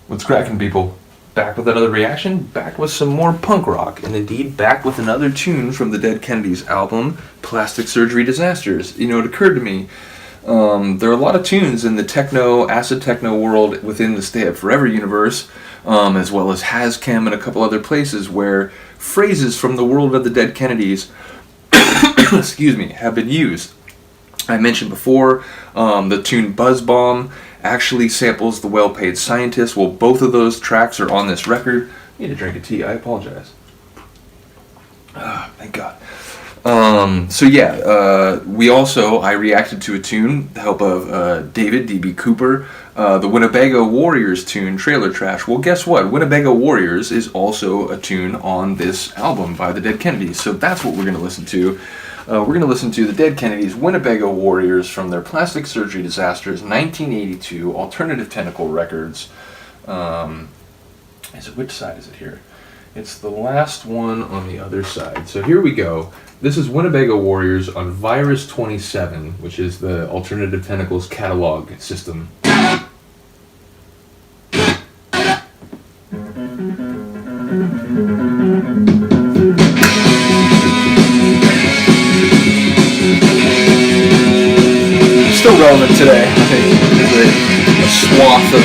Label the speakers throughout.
Speaker 1: What's cracking, people? Back with another reaction, back with some more punk rock, and indeed back with another tune from the Dead Kennedys album, Plastic Surgery Disasters. You know, it occurred to me, there are a lot of tunes in the techno, acid techno world within the Stay Up Forever universe, as well as Hazchem and a couple other places where phrases from the world of the Dead Kennedys, excuse me, have been used. I mentioned before, the tune Buzz Bomb actually samples The Well-Paid Scientist. Well, both of those tracks are on this record. I need a drink of tea. I apologize. Thank God. I reacted to a tune, with the help of David D.B. Cooper, the Winnebago Warriors tune, Trailer Trash. Well, guess what? Winnebago Warriors is also a tune on this album by the Dead Kennedys. So that's what we're going to listen to. We're going to listen to the Dead Kennedys' Winnebago Warriors from their Plastic Surgery Disasters, 1982, Alternative Tentacle Records. Which side is it here? It's the last one on the other side. So here we go. This is Winnebago Warriors on Virus 27, which is the Alternative Tentacles catalog system. Still relevant today. I think there's a swath of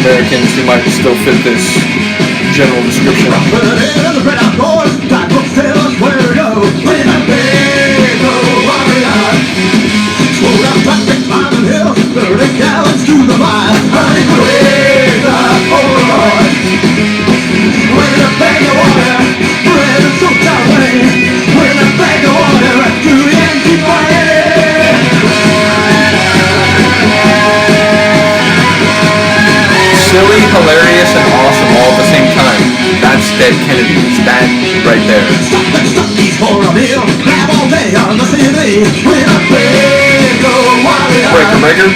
Speaker 1: Americans who might still fit this general description. Silly, hilarious, and awesome all at the same time. That's Dead Kennedys. That right there. Breaker, breaker.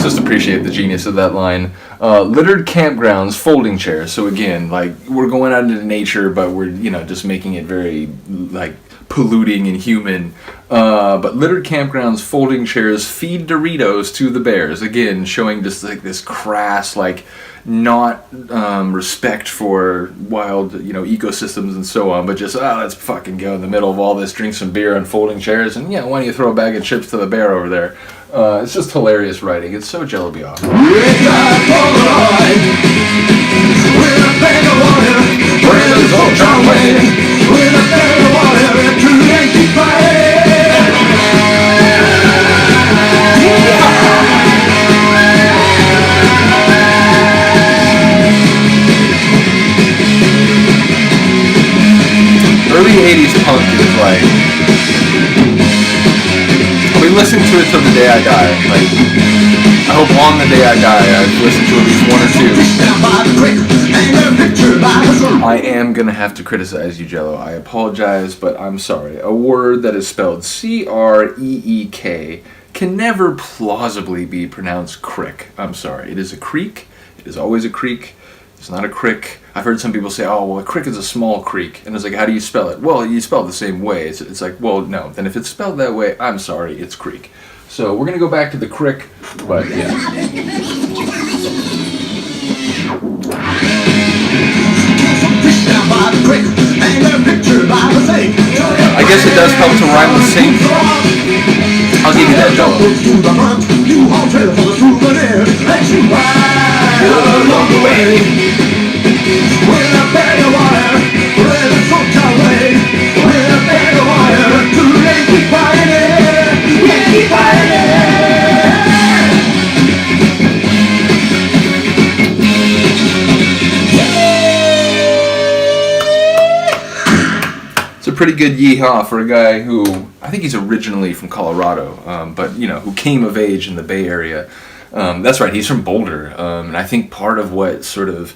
Speaker 1: Just appreciate the genius of that line. Littered campgrounds, folding chairs. So again, like, we're going out into nature, but we're, just making it very, like, polluting and human. But littered campgrounds, folding chairs, feed Doritos to the bears. Again, showing just like this crass, like, not respect for wild, ecosystems and so on, but just, let's fucking go in the middle of all this, drink some beer on folding chairs, and why don't you throw a bag of chips to the bear over there? It's just hilarious writing. It's so jello-be awesome. Early 80s punk is like, I'll be listening to it till the day I die. Like, I hope on the day I die I've listened to at least one or two. I am gonna have to criticize you, Jello. I apologize, but I'm sorry. A word that is spelled C-R-E-E-K can never plausibly be pronounced crick. I'm sorry. It is a creek. It is always a creek. It's not a crick. I've heard some people say, oh, well, a crick is a small creek. And it's like, how do you spell it? Well, you spell it the same way. It's like, well, no. Then if it's spelled that way, I'm sorry, it's creek. So we're going to go back to the crick, but yeah. I guess it does help to rhyme with sing. I'll give you that, Joe. It's a pretty good yeehaw for a guy who, I think he's originally from Colorado, but who came of age in the Bay Area. That's right, he's from Boulder, and I think part of what sort of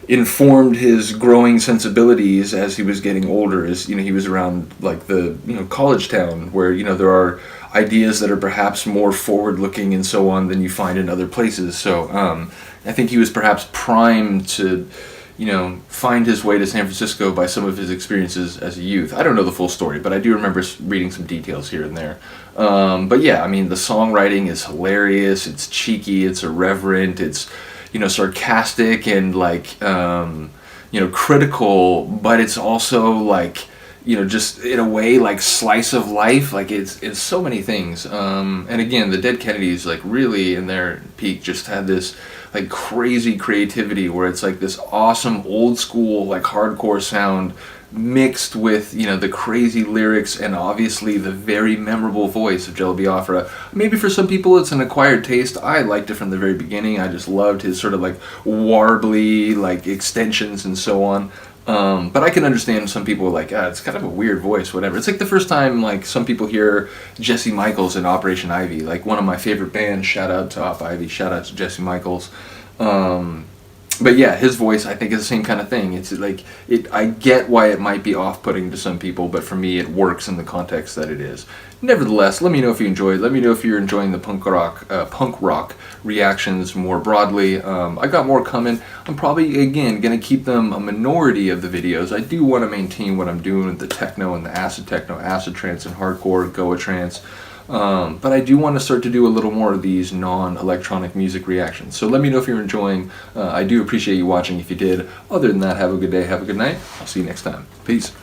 Speaker 1: informed his growing sensibilities as he was getting older is, he was around like the, college town where, there are ideas that are perhaps more forward-looking and so on than you find in other places. So I think he was perhaps primed to, find his way to San Francisco by some of his experiences as a youth. I don't know the full story, but I do remember reading some details here and there. But yeah, I mean, the songwriting is hilarious. It's cheeky. It's irreverent. It's, sarcastic and like, critical, but it's also like, just in a way like slice of life. Like it's so many things. And again, the Dead Kennedys, like really in their peak, just had this like crazy creativity where it's like this awesome old school like hardcore sound mixed with the crazy lyrics and obviously the very memorable voice of Jello Biafra. Maybe for some people it's an acquired taste. I liked it from the very beginning. I just loved his sort of like warbly like extensions and so on. But I can understand some people are like, it's kind of a weird voice, whatever. It's like the first time like some people hear Jesse Michaels in Operation Ivy, like one of my favorite bands. Shout out to Op Ivy, shout out to Jesse Michaels. But yeah, his voice I think is the same kind of thing. It's like I get why it might be off-putting to some people, but for me it works in the context that it is. Nevertheless, let me know if you enjoyed. Let me know if you're enjoying the punk rock reactions more broadly. I got more coming. I'm probably again gonna keep them a minority of the videos. I do want to maintain what I'm doing with the techno and the acid techno, acid trance and hardcore, Goa trance. But I do want to start to do a little more of these non-electronic music reactions. So let me know if you're enjoying. I do appreciate you watching if you did. Other than that, have a good day, have a good night. I'll see you next time. Peace.